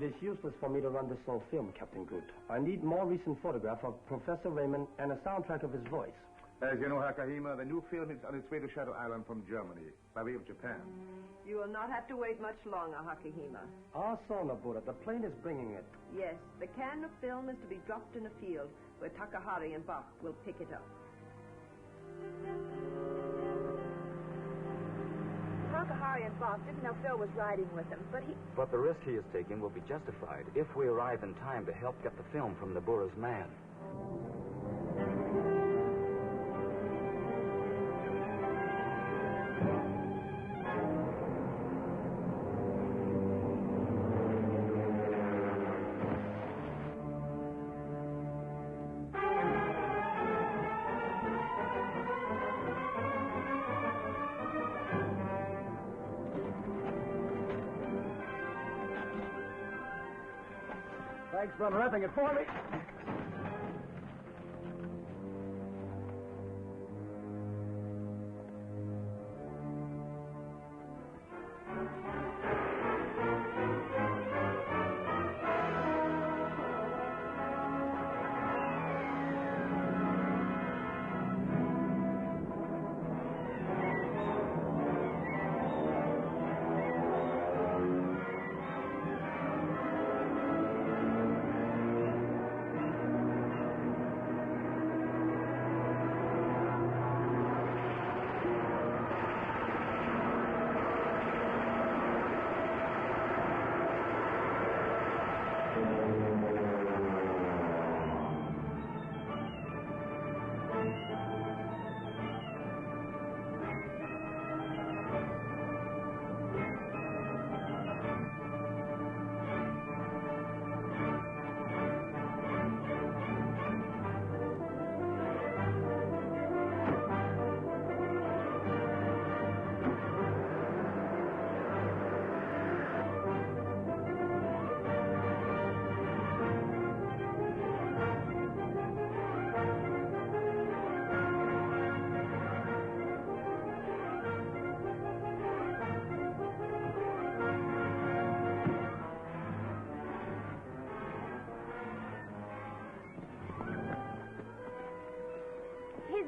is useless for me to run this slow film, Captain Groot. I need more recent photograph of Professor Raymond and a soundtrack of his voice. As you know, Hakahima, the new film is on its way to Shadow Island from Germany, by way of Japan. You will not have to wait much longer, Hakahima. So, Nabura, the plane is bringing it. Yes, the can of film is to be dropped in a field where Takahari and Bach will pick it up. Takahari and Bach didn't know Phil was riding with him, But the risk he is taking will be justified if we arrive in time to help get the film from Nabura's man. Thanks for unwrapping it for me.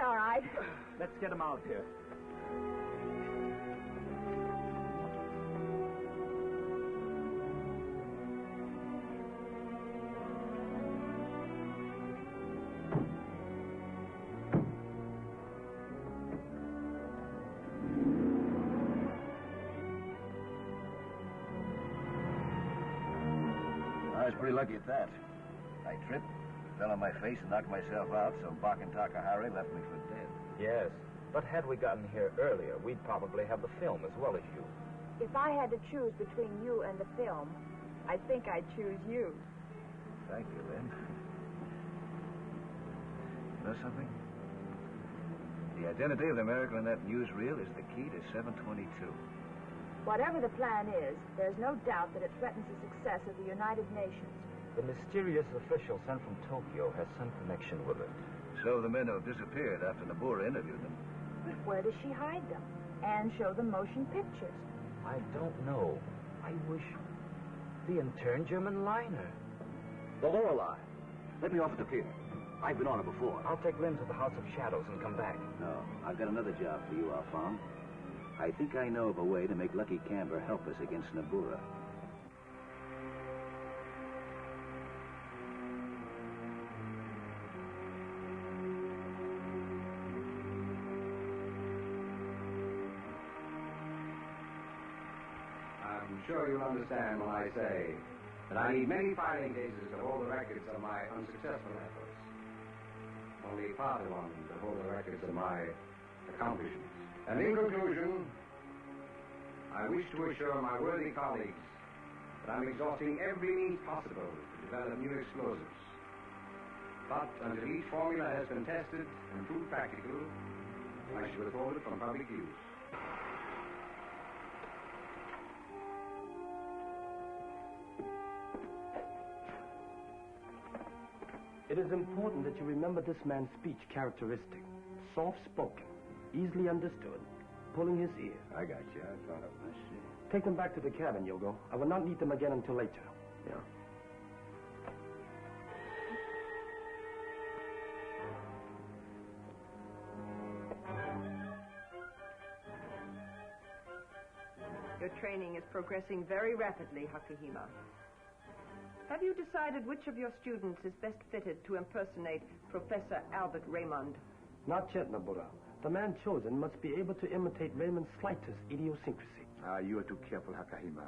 all right. Let's get him out here. I was pretty lucky at that. I tripped, fell on my face, and knocked myself out, so Bach and Takahari left me for dead. Yes, but had we gotten here earlier, we'd probably have the film as well as you. If I had to choose between you and the film, I think I'd choose you. Thank you, Lynn. You know something? The identity of the American in that newsreel is the key to 722. Whatever the plan is, there's no doubt that it threatens the success of the United Nations. The mysterious official sent from Tokyo has some connection with it. So the men who have disappeared after Nabura interviewed them. But where does she hide them? And show them motion pictures? I don't know. I wish... The intern German liner. The Lorelei. Let me off at the pier. I've been on it before. I'll take Lynn to the House of Shadows and come back. No, I've got another job for you, Alphonse. I think I know of a way to make Lucky Camber help us against Nabura. I'm sure you'll understand when I say that I need many filing cases to hold the records of my unsuccessful efforts. Only partly one to hold the records of my accomplishments. And in conclusion, I wish to assure my worthy colleagues that I'm exhausting every means possible to develop new explosives. But until each formula has been tested and proved practical, I shall withhold it from public use. It is important that you remember this man's speech characteristic. Soft-spoken, easily understood, pulling his ear. I got you. I thought it was... Take them back to the cabin, Yogo. I will not need them again until later. Yeah. Your training is progressing very rapidly, Hakahima. Have you decided which of your students is best fitted to impersonate Professor Albert Raymond? Not yet, Nabura. The man chosen must be able to imitate Raymond's slightest idiosyncrasy. You are too careful, Hakahima.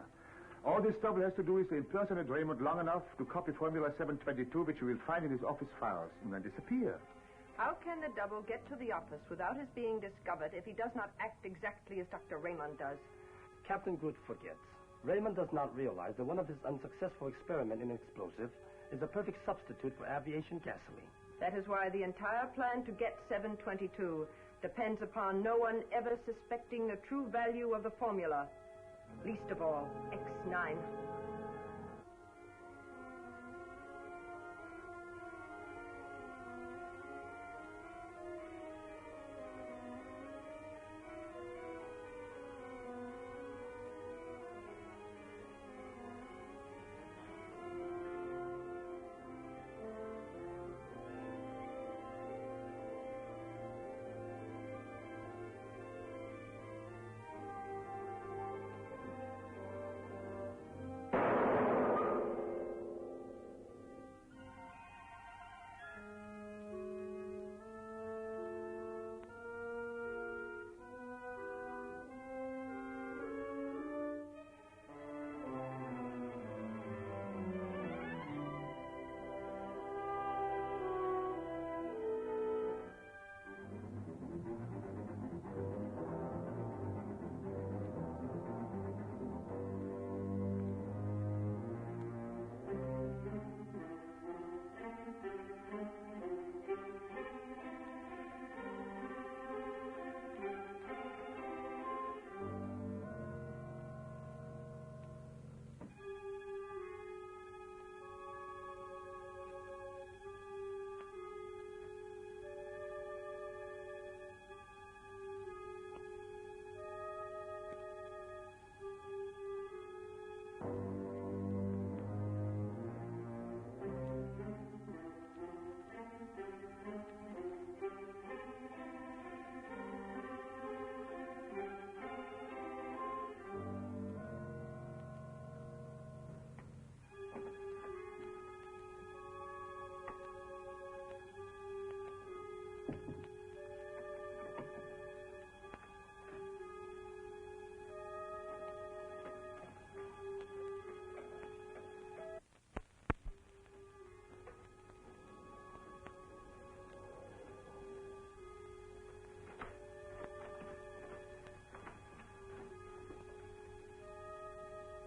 All this double has to do is to impersonate Raymond long enough to copy Formula 722, which you will find in his office files, and then disappear. How can the double get to the office without his being discovered if he does not act exactly as Dr. Raymond does? Captain Good forgets. Raymond does not realize that one of his unsuccessful experiments in explosive is a perfect substitute for aviation gasoline. That is why the entire plan to get 722 depends upon no one ever suspecting the true value of the formula. Least of all, X9.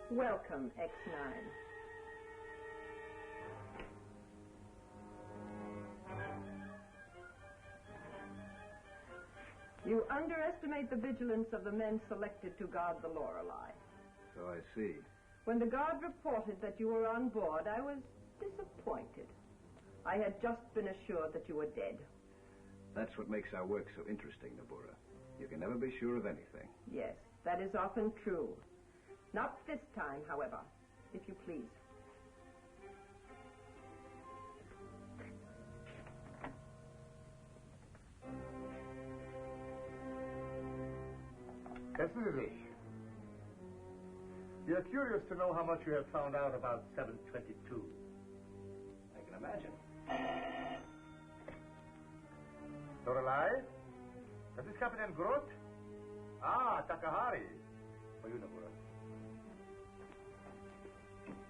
Welcome, X9. You underestimate the vigilance of the men selected to guard the Lorelei. So I see. When the guard reported that you were on board, I was disappointed. I had just been assured that you were dead. That's what makes our work so interesting, Nabura. You can never be sure of anything. Yes, that is often true. Not this time, however, if you please. Essen Sie. You're curious to know how much you have found out about 722. I can imagine. Lorelei? Das ist Kapitän Groth? Ah, Takahari. For you, Nabura.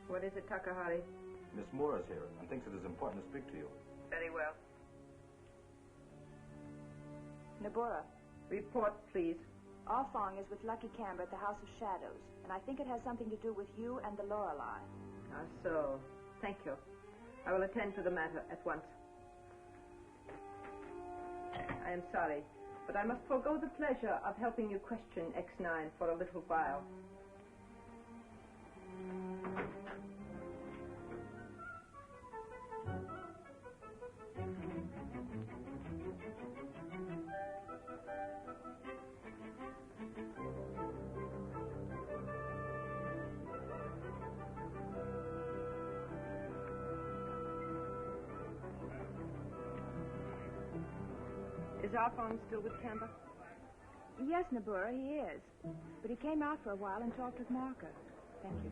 What is it, Takahari? Miss Moore is here and thinks it is important to speak to you. Very well. Nabura, Report, please. our song is with Lucky Camber at the House of Shadows, and I think it has something to do with you and the Lorelei. Ah, so. Thank you. I will attend to the matter at once. I am sorry, but I must forego the pleasure of helping you question X9 for a little while. Is Arfong still with Camber? Yes, Nabura, he is. But he came out for a while and talked with Marker. Thank you.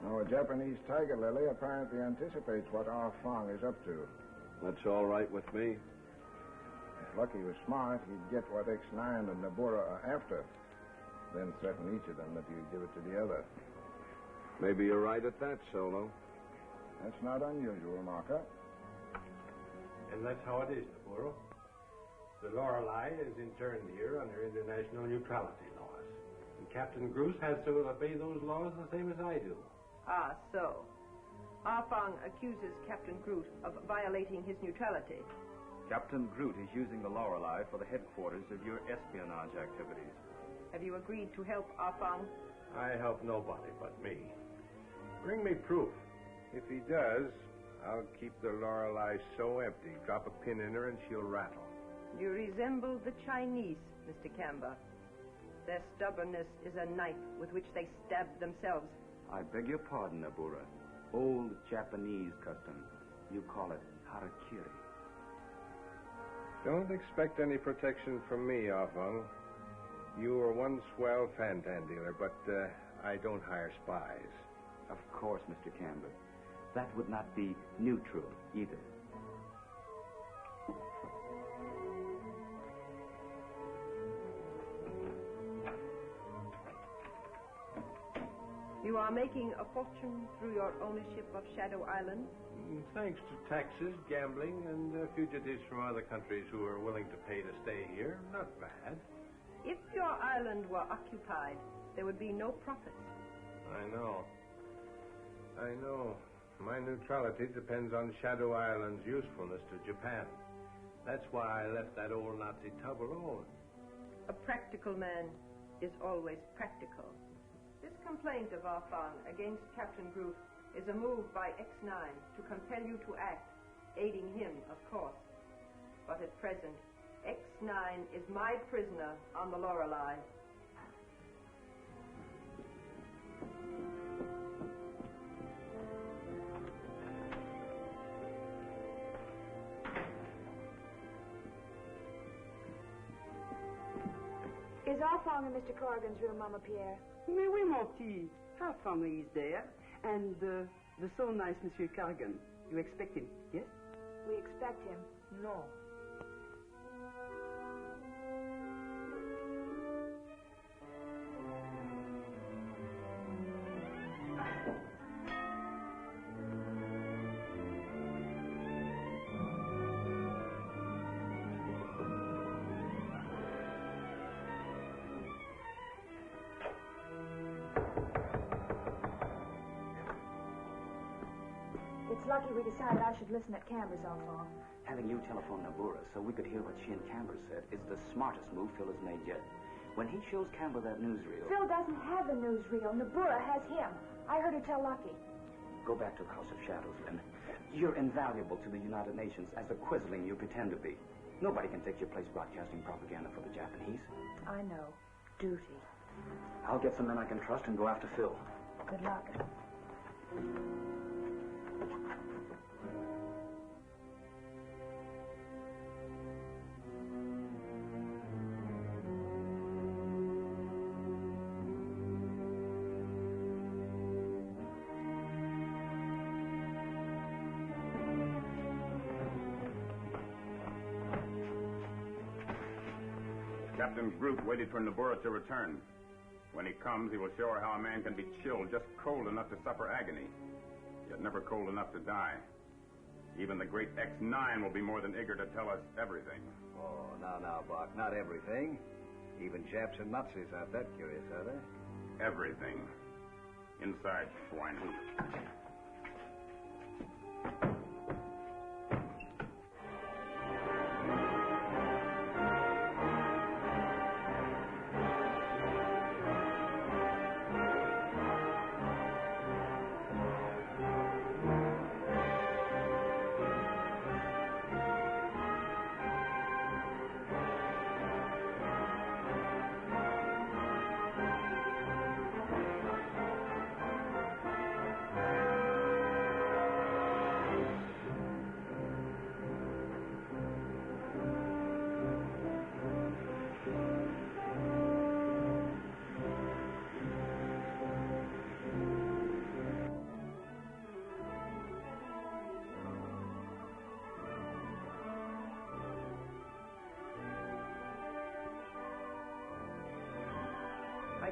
Now, a Japanese tiger lily apparently anticipates what Ah Fong is up to. That's all right with me. If Lucky was smart, he'd get what X9 and Nabura are after. Then threaten each of them that he'd give it to the other. Maybe you're right at that, Solo. That's not unusual, Marker. And that's how it is, Naburo. The Lorelei is interned here under international neutrality laws. And Captain Gruce has to obey those laws the same as I do. Ah, so. Arfong accuses Captain Groot of violating his neutrality. Captain Groot is using the Lorelei for the headquarters of your espionage activities. Have you agreed to help Arfong? I help nobody but me. Bring me proof. If he does, I'll keep the Lorelei so empty, drop a pin in her and she'll rattle. You resemble the Chinese, Mr. Camber. Their stubbornness is a knife with which they stab themselves. I beg your pardon, Nabura. Old Japanese custom. You call it harakiri. Don't expect any protection from me, Arfong. You were one swell Fantan dealer, but I don't hire spies. Of course, Mr. Camber. That would not be neutral either. You are making a fortune through your ownership of Shadow Island? Thanks to taxes, gambling, and fugitives from other countries who are willing to pay to stay here. Not bad. If your island were occupied, there would be no profits. I know. My neutrality depends on Shadow Island's usefulness to Japan. That's why I left that old Nazi tub alone. A practical man is always practical. This complaint of Arfong against Captain Groot is a move by X9 to compel you to act, aiding him, of course. But at present, X9 is my prisoner on the Lorelei. Is Arfong in Mr. Corrigan's room, Mama Pierre? Mais oui, mon petit. Harper is there. And the so nice Monsieur Corrigan. You expect him, yes? We expect him. No. It's lucky we decided I should listen at Camber's Arfong. Having you telephone Nabura so we could hear what she and Camber said is the smartest move Phil has made yet. When he shows Camber that newsreel... Phil doesn't have the newsreel. Nabura has him. I heard her tell Lucky. Go back to the House of Shadows, Lynn. You're invaluable to the United Nations as the quisling you pretend to be. Nobody can take your place broadcasting propaganda for the Japanese. I know. Duty. I'll get some men I can trust and go after Phil. Good luck. Captain Groot waited for Nabura to return. When he comes, he will show her how a man can be chilled just cold enough to suffer agony, yet never cold enough to die. Even the great X9 will be more than eager to tell us everything. Oh, now, Bach, not everything. Even Japs and Nazis aren't that curious, are they? Everything. Inside, swine.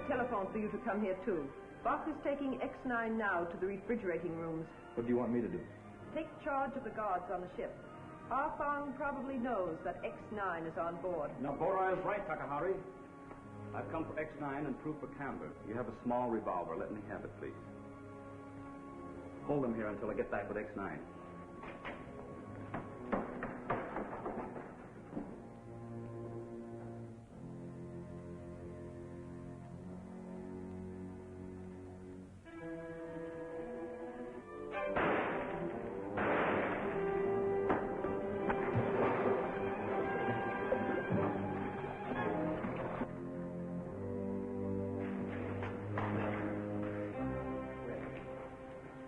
telephoned for you to come here, too. Boss is taking X9 now to the refrigerating rooms. What do you want me to do? Take charge of the guards on the ship. Arfang probably knows that X9 is on board. Nabora is right, Takahari. I've come for X9 and proof of camber. You have a small revolver. Let me have it, please. Hold them here until I get back with X9.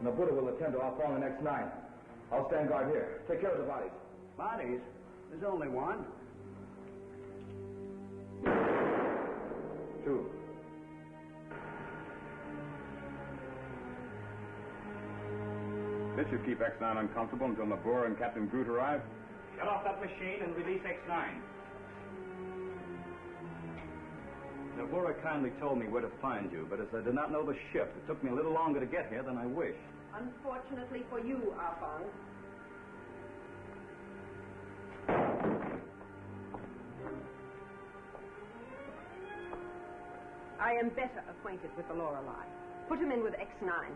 Nabuda will attend to our fallen X9. I'll stand guard here. Take care of the bodies. Bodies? There's only one. 2. This should keep X9 uncomfortable until Nabora and Captain Groot arrive. Shut off that machine and release X9. Nabora kindly told me where to find you, but as I did not know the ship, it took me a little longer to get here than I wished. Unfortunately for you, Arfang. I am better acquainted with the Lorelei. Put him in with X9.